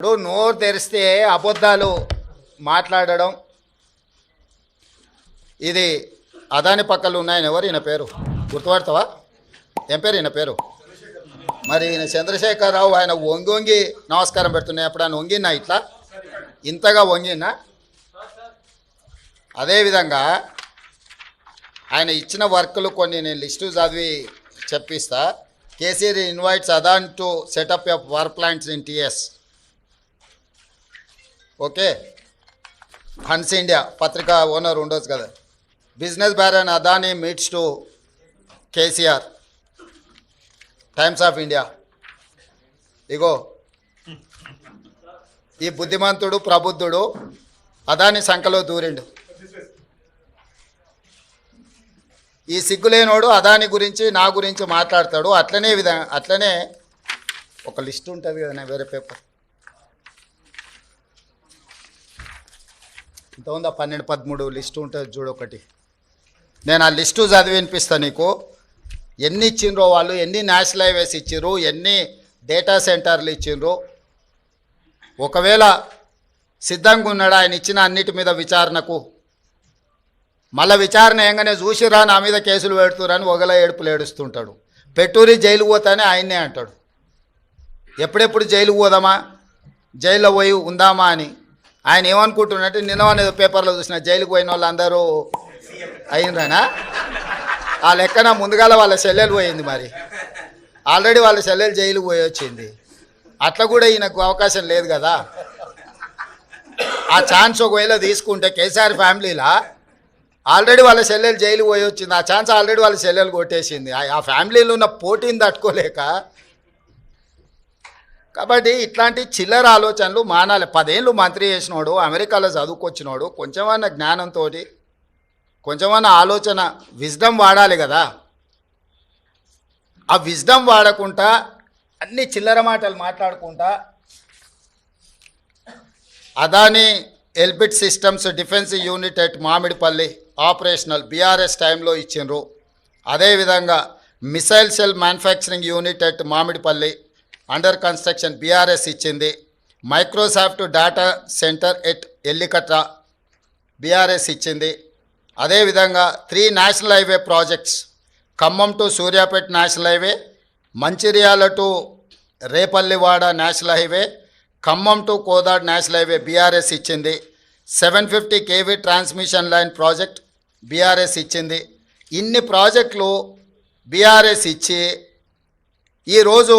ఇప్పుడు నోరు తెరిస్తే అబద్ధాలు మాట్లాడడం, ఇది అదాని పక్కలు ఉన్నాయని ఎవరు ఈయన పేరు గుర్తుపడతావా? ఏం పేరు ఈయన పేరు? మరి ఈయన చంద్రశేఖరరావు, ఆయన వంగి వంగి నమస్కారం పెడుతున్నాయి. అప్పుడు ఆయన వంగినా ఇట్లా ఇంతగా వంగినా? అదేవిధంగా ఆయన ఇచ్చిన వర్కులు కొన్ని నేను లిస్టు చదివి చెప్పిస్తా. KCR invites Adani to set up a power plants in TS. Okay, Hans India పత్రికా ఓనర్ ఉండొచ్చు కదా. Business baron Adani meets to KCR, Times of India. ఇగో ఈ బుద్ధిమంతుడు ప్రబుద్ధుడు అదాని సంఖలో దూరిండు. ఈ సిగ్గులేనోడు అదాని గురించి నా గురించి మాట్లాడతాడు. అట్లనే ఒక లిస్ట్ ఉంటుంది కదా, వేరే పేపర్ ఇంత ఉందా, 12-13 లిస్టు ఉంటుంది చూడు ఒకటి. నేను ఆ లిస్టు చదివి వినిపిస్తాను నీకు. ఎన్ని ఇచ్చిండ్రో వాళ్ళు, ఎన్ని నేషనల్ హైవేస్ ఇచ్చిర్రు, ఎన్ని డేటా సెంటర్లు ఇచ్చిండ్రు. ఒకవేళ సిద్ధంగా ఉన్నాడు ఆయన ఇచ్చిన అన్నిటి మీద విచారణకు, మళ్ళీ విచారణ ఏంగానే చూసిరా నా మీద కేసులు పెడుతురని ఒకల ఏడుపులు ఏడుస్తుంటాడు. పెట్టూరి జైలు పోతానే ఆయన్నే అంటాడు. ఎప్పుడెప్పుడు జైలుకు పోదామా, జైల్లో పోయి ఉందామా అని. ఆయన ఏమనుకుంటున్నట్టు నిన్న పేపర్లో చూసిన జైలుకు పోయిన వాళ్ళు అందరూ అయిందనా? ఆ లెక్కన ముందుగాల వాళ్ళ చెల్లెలు పోయింది. మరి ఆల్రెడీ వాళ్ళ చెల్లెలు జైలుకు పోయి వచ్చింది. అట్లా కూడా ఈయనకు అవకాశం లేదు కదా. ఆ ఛాన్స్ ఒకవేళ తీసుకుంటే కేసీఆర్ ఫ్యామిలీలా ఆల్రెడీ వాళ్ళ చెల్లెలు జైలు పోయి వచ్చింది. ఆ ఛాన్స్ ఆల్రెడీ వాళ్ళ చెల్లెలు కొట్టేసింది. ఆ ఫ్యామిలీలో ఉన్న పోటీని తట్టుకోలేక. కాబట్టి ఇట్లాంటి చిల్లర ఆలోచనలు మానాలి. 10 ఏళ్ళు మంత్రి చేసినోడు, అమెరికాలో చదువుకొచ్చినోడు, కొంచెమన్నా జ్ఞానంతో, కొంచెమన్నా ఆలోచన, విజ్డమ్ వాడాలి కదా. ఆ విజ్డమ్ వాడకుండా అన్ని చిల్లర మాటలు మాట్లాడుకుంటా Adani Elbit Systems defence unit at Mamidipalli operational BRS టైంలో ఇచ్చిండ్రు. అదేవిధంగా missile cell manufacturing unit at Mamidipalli under construction BRS ఇచ్చింది. Microsoft data centre at Ellikatta BRS ఇచ్చింది. అదేవిధంగా 3 national highway projects, Khammam to Suryapet national highway, Mancherial to Repallewada national highway, Khammam to Kodad national highway BRS ఇచ్చింది. 750 kV transmission line project BRS ఇచ్చింది. ఇన్ని ప్రాజెక్టులు బీఆర్ఎస్ ఇచ్చి ఈరోజు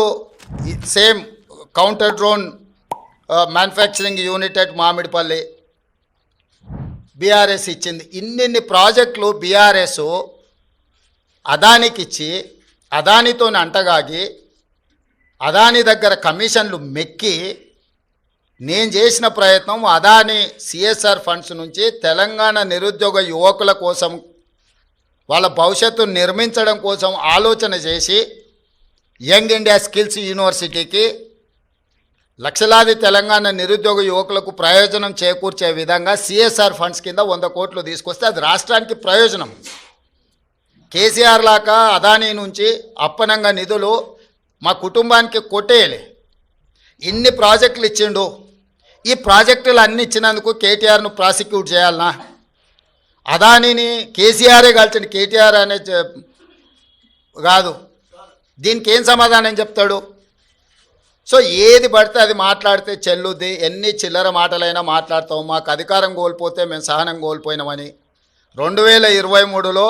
same counter drone manufacturing unit at Mamidipalli BRS ఇచ్చింది. ఇన్ని ప్రాజెక్టులు బీఆర్ఎస్ అదానికి ఇచ్చి అదానితో అంటగాగి అదాని దగ్గర కమిషన్లు మెక్కి నేను చేసిన ప్రయత్నం అదాని సిఎస్ఆర్ ఫండ్స్ నుంచి తెలంగాణ నిరుద్యోగ యువకుల కోసం, వాళ్ళ భవిష్యత్తును నిర్మించడం కోసం ఆలోచన చేసి యంగ్ ఇండియా స్కిల్స్ యూనివర్సిటీకి లక్షలాది తెలంగాణ నిరుద్యోగ యువకులకు ప్రయోజనం చేకూర్చే విధంగా సిఎస్ఆర్ ఫండ్స్ కింద 100 కోట్లు తీసుకొస్తే అది రాష్ట్రానికి ప్రయోజనం. కేసీఆర్ లాగా అదానీ నుంచి అప్పనంగా నిధులు మా కుటుంబానికి కొట్టేయలే. ఇన్ని ప్రాజెక్టులు ఇచ్చిండు. ఈ ప్రాజెక్టులు అన్ని ఇచ్చినందుకు కేటీఆర్ను ప్రాసిక్యూట్ చేయాలనా? అదానీని కేసీఆరే కలిసిన కేటీఆర్ అనే కాదు. దీనికి ఏం సమాధానం చెప్తాడు? సో ఏది పడితే అది మాట్లాడితే చెల్లుద్ది. ఎన్ని చిల్లర మాటలైనా మాట్లాడతాం. మాకు అధికారం కోల్పోతే మేము సహనం కోల్పోయినామని 2023లో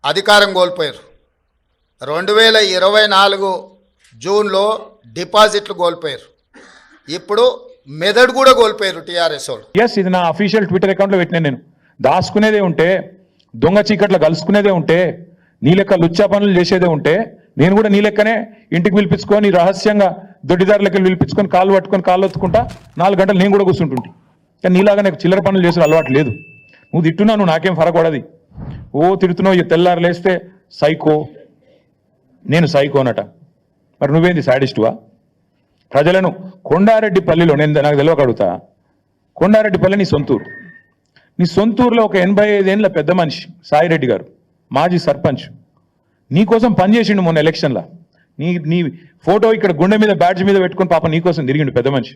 అధికారం కోల్పోయారు. 2024 జూన్లో డిపాజిట్లు కోల్పోయారు. ఇప్పుడు మెదడు కూడా కోల్పోయారు టీఆర్ఎస్ వాళ్ళు. ఇది నా అఫీషియల్ ట్విట్టర్ అకౌంట్లో పెట్టినా. నేను దాచుకునేదే ఉంటే, దొంగ చీకట్లో కలుసుకునేదే ఉంటే, నీ లెక్క లుచ్చా పనులు చేసేదే ఉంటే, నేను కూడా నీ లెక్కనే ఇంటికి పిలిపించుకొని రహస్యంగా దొడ్డిదారులకి పిలిపించుకొని కాళ్ళు పట్టుకొని కాళ్ళు ఒత్తుకుంటా 4 గంటలు నేను కూడా కూర్చుంటుంటే. కానీ నీలాగా నాకు చిల్లర పనులు చేసిన అలవాటు లేదు. నువ్వు తిట్టున్నావు, నువ్వు నాకేం ఫరకూడదు. ఓ తిడుతున్నావు, తెల్లారు లేస్తే సైకో, నేను సైకోనట. మరి నువ్వేంది సాడిస్టువా? ప్రజలను కొండారెడ్డిపల్లిలో నేను నాకు తెలియక అడుగుతా. కొండారెడ్డిపల్లి నీ సొంతూరు. నీ సొంతూరులో ఒక 85 ఏళ్ళ పెద్ద మనిషి సాయిరెడ్డి గారు, మాజీ సర్పంచ్, నీకోసం పనిచేసిండు మొన్న ఎలక్షన్లో. నీ ఫోటో ఇక్కడ గుండె మీద బ్యాడ్జ్ మీద పెట్టుకొని పాప నీకోసం తిరిగిండు పెద్ద మనిషి.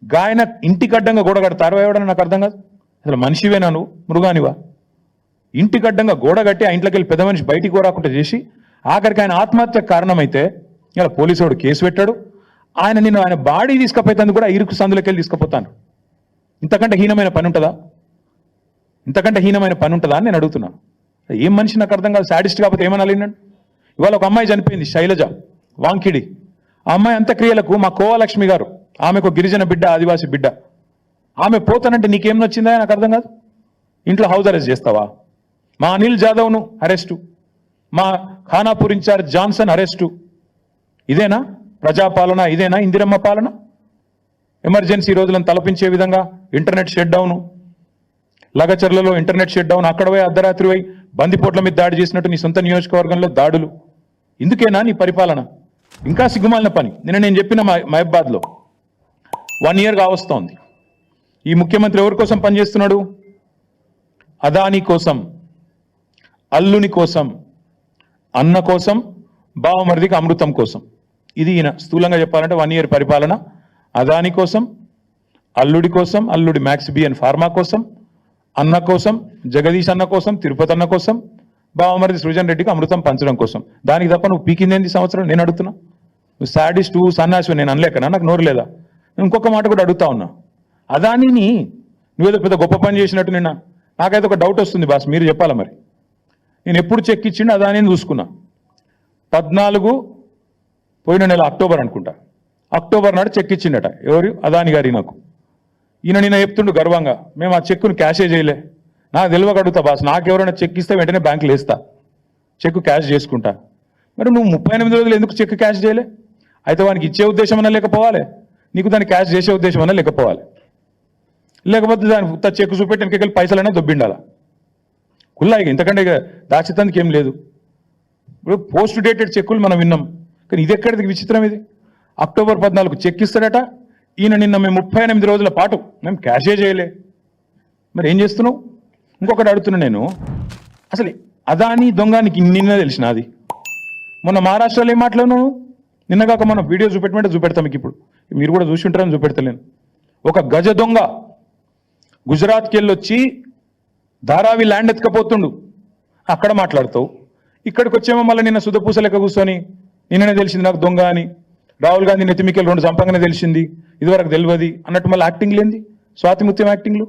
గాయన ఇంటికి అడ్డంగా గోడ కడతారు ఎవడని నాకు అర్థం కాదు. అసలు మనిషివేనా నువ్వు, మృగానివా? ఇంటికి అడ్డంగా గోడ కట్టి ఆ ఇంట్లోకి వెళ్ళి పెద్ద మనిషి బయటికి రాకుండా చేసి ఆఖరికి ఆయన ఆత్మహత్యకు కారణమైతే ఇలా పోలీసు కేసు పెట్టాడు. ఆయన బాడీ తీసుకుపోయేందుకు కూడా ఇరుకు సందులోకి వెళ్ళి తీసుకుపోతాను. ఇంతకంటే హీనమైన పని ఉంటుందా? ఇంతకంటే హీనమైన పని ఉంటుందా అని నేను అడుగుతున్నాను. ఏం మనిషి నాకు అర్థం కాదు. సాడిస్ట్ కాకపోతే ఏమనాలి? ఇవాళ ఒక అమ్మాయి చనిపోయింది, శైలజ వాంకిడి. ఆ అమ్మాయి అంత్యక్రియలకు మా కోవాలక్ష్మి గారు, ఆమెకు గిరిజన బిడ్డ, ఆదివాసి బిడ్డ, ఆమె పోతానంటే నీకేం నచ్చిందా నాకు అర్థం కాదు. ఇంట్లో హౌస్ అరెస్ట్ చేస్తావా? మా అనిల్ జాదవ్ను అరెస్టు, మా ఖానాపూర్ ఇన్ఛార్జ్ జాన్సన్ అరెస్టు. ఇదేనా ప్రజాపాలన? ఇదేనా ఇందిరమ్మ పాలన? ఎమర్జెన్సీ రోజులను తలపించే విధంగా ఇంటర్నెట్ షట్ డౌను, లగచర్లలో ఇంటర్నెట్ షట్ డౌన్, అక్కడ పోయి అర్ధరాత్రి పోయి బందిపోట్ల మీద దాడి చేసినట్టు నీ సొంత నియోజకవర్గంలో దాడులు. ఇందుకేనా నీ పరిపాలన? ఇంకా సిగ్గుమాలిన పని. నేను చెప్పిన మహబాద్లో 1 year కావస్తోంది. ఈ ముఖ్యమంత్రి ఎవరి కోసం పనిచేస్తున్నాడు? అదానీ కోసం, అల్లుని కోసం, అన్న కోసం, బావమరిదికి అమృతం కోసం. ఇది ఈయన స్థూలంగా చెప్పాలంటే 1 year పరిపాలన. అదానీ కోసం, అల్లుడి కోసం, అల్లుడి మ్యాక్స్ బి అండ్ ఫార్మా కోసం, అన్న కోసం, జగదీష్ అన్న కోసం, తిరుపతి అన్న కోసం, బావమరిది సృజన్ రెడ్డికి అమృతం పంచడం కోసం. దానికి తప్ప నువ్వు పీకిందేంది సంవత్సరం? నేను అడుగుతున్నా. నువ్వు సాడిస్ట్, సన్నాసి నేను అనలేకనా? నాకు నోరు లేదా? నేను ఇంకొక మాట కూడా అడుగుతా ఉన్నా. అదానీని నువ్వేదో పెద్ద గొప్ప పని చేసినట్టు నాకైతే ఒక డౌట్ వస్తుంది బాస్, మీరు చెప్పాలా మరి. నేను ఎప్పుడు చెక్ ఇచ్చిండు అదానీని చూసుకున్నా. 14 పోయిన నెల అక్టోబర్ అనుకుంటా, అక్టోబర్ నాడు చెక్ ఇచ్చిండట. ఎవరు? అదాని గారి. నాకు ఈయన నిన్న చెప్తుండు గర్వంగా, మేము ఆ చెక్కును క్యాషే చేయలే. నాకు తెలియక అడుగుతా బాస్, నాకెవరైనా చెక్ ఇస్తే వెంటనే బ్యాంకులో వేస్తా, చెక్ క్యాష్ చేసుకుంటా. మరి నువ్వు 38 రోజులు ఎందుకు చెక్ క్యాష్ చేయలే? అయితే వానికి ఇచ్చే ఉద్దేశం అన్నా లేకపోవాలి, నీకు దాన్ని క్యాష్ చేసే ఉద్దేశం అన్నా లేకపోవాలి. లేకపోతే దాని చెక్ చూపెట్టి వెనకెళ్ళి పైసలైనా దొబ్బిండాలా కుల్లా. ఇంతకంటే ఇక దాచితందుకు ఏం లేదు. ఇప్పుడు పోస్ట్ డేటెడ్ చెక్కులు మనం విన్నాం, కానీ ఇది ఎక్కడిది విచిత్రం? ఇది అక్టోబర్ 14 చెక్ ఇస్తాడట. ఈయన నిన్న మేము 38 రోజుల పాటు మేము క్యాషే చేయలే. మరి ఏం చేస్తున్నావు? ఇంకొకటి అడుగుతున్నా నేను, అసలు అదాని దొంగనికి నిన్న తెలిసిన అది మొన్న మహారాష్ట్రలో ఏం మాట్లాడినావు? నిన్నగాక మనం వీడియో చూపెట్టమంటే చూపెడతాం మీకు. ఇప్పుడు మీరు కూడా చూసి ఉంటారని చూపెడతలేను. ఒక గజ దొంగ గుజరాత్కి వెళ్ళొచ్చి ధారావి ల్యాండ్ ఎత్తుకపోతుండు, అక్కడ మాట్లాడతావు. ఇక్కడికి వచ్చేమో మళ్ళీ నిన్న సుధపూస లెక్క కూర్చొని నిన్ననే తెలిసింది నాకు దొంగ అని, రాహుల్ గాంధీ నెత్తిమికెళ్ళి 2 చంపంగానే తెలిసింది, ఇదివరకు తెలియదు అన్నట్టు మళ్ళీ యాక్టింగ్ లేంది, స్వాతిముత్యం యాక్టింగ్లు.